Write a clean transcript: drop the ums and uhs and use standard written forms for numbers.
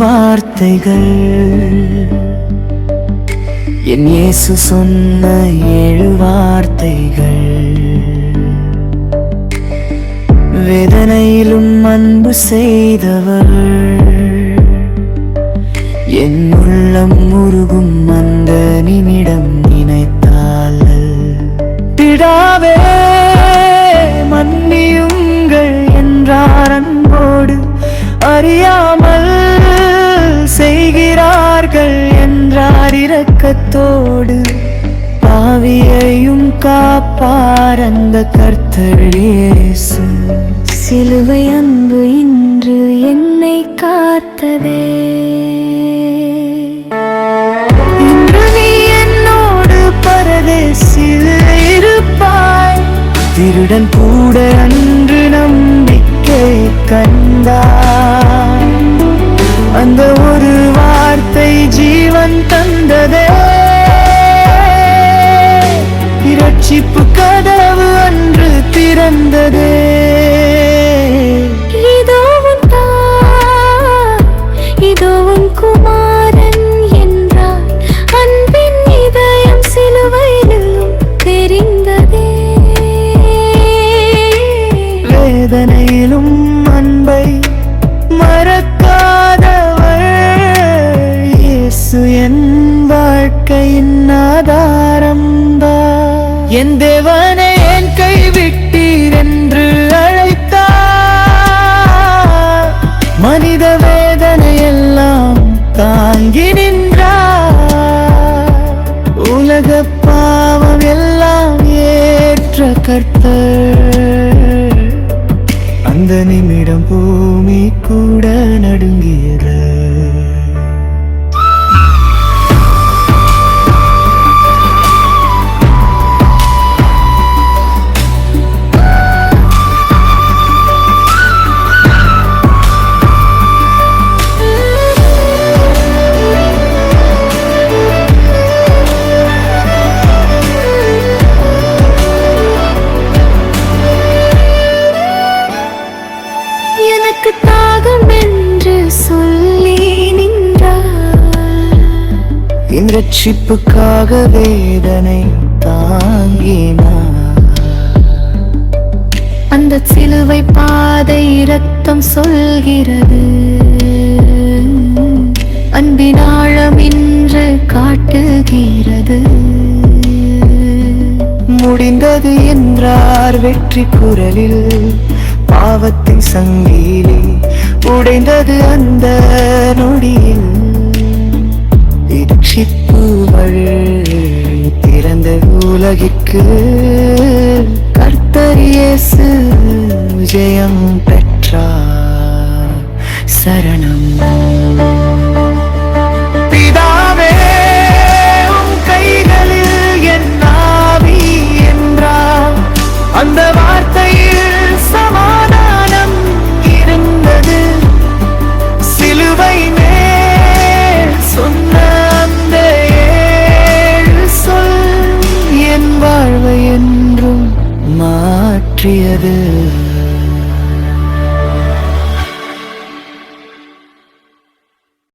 வார்த்தைகள், என் இயேசு சொன்ன 7 வார்த்தைகள். வேதனையிலும் அன்பு செய்தவர், என் உள்ளம் உருகும் அந்த நிமிடம் நினைத்தால். பிதாவே மன்னியுங்கள் என்றார் அன்போடு, அறியாமல் செய்கிறார்கள் என்றார் இரக்கத்தோடு. பாவியையும் காப்பார் அந்த கர்த்தர் இயேசு. சிலுவை அன்பு இன்று என்னை காத்ததே. இன்று நீ என்னோடு பரதேசில் இருப்பாய். திருடன் கூட அன்று நம்பிக்கை கண்டாய். அந்த ஒரு வார்த்தை ஜீவன் தந்ததே. இரட்சிப்பு கதவு அன்று திறந்ததே. இதோ உன் தாய், இதோ உன் குமாரன் என்றார். அன்பின் இதயம் சிலுவையிலும் தெரிந்ததே. வேதனையிலும் அன்பை மறக்காதவர் இயேசு என் வாழ்க்கையின் ஆதாரம்தான். என் தேவனை என் கைவிட்டீர் என்று அழைத்தார். மனித வேதனையெல்லாம் தாங்கி நின்றார். உலக பாவம் எல்லாம் ஏற்ற கர்த்தர். அந்த நிமிடம் பூமி கூட நடுங்கியது. எனக்கு தாகம் என்று சொல்லி நின்றார். என் ரட்சிப்புக்காக வேதனை தாங்கினார். அந்த சிலுவை பாதை இரத்தம் சொல்கிறது. அன்பின் ஆழம் இன்று காட்டுகிறது. முடிந்தது என்றார் வெற்றி குரலில். பாவத்தின் சங்கிலி உடைந்தது அந்த நொடியில். இரட்சிப்பு வழி திறந்த உலகிற்கு கர்த்தர் இயேசு ஜெயம் பெற்றார். சரணம். பிதாவே உம் கைகளில் என் ஆவி என்றார். அந்த வார்த்தையில் சமாதானம் இருந்தது. சிலுவை மேல் சொன்ன அந்த 7 சொல் என் வாழ்வை என்றும் மாற்றியது.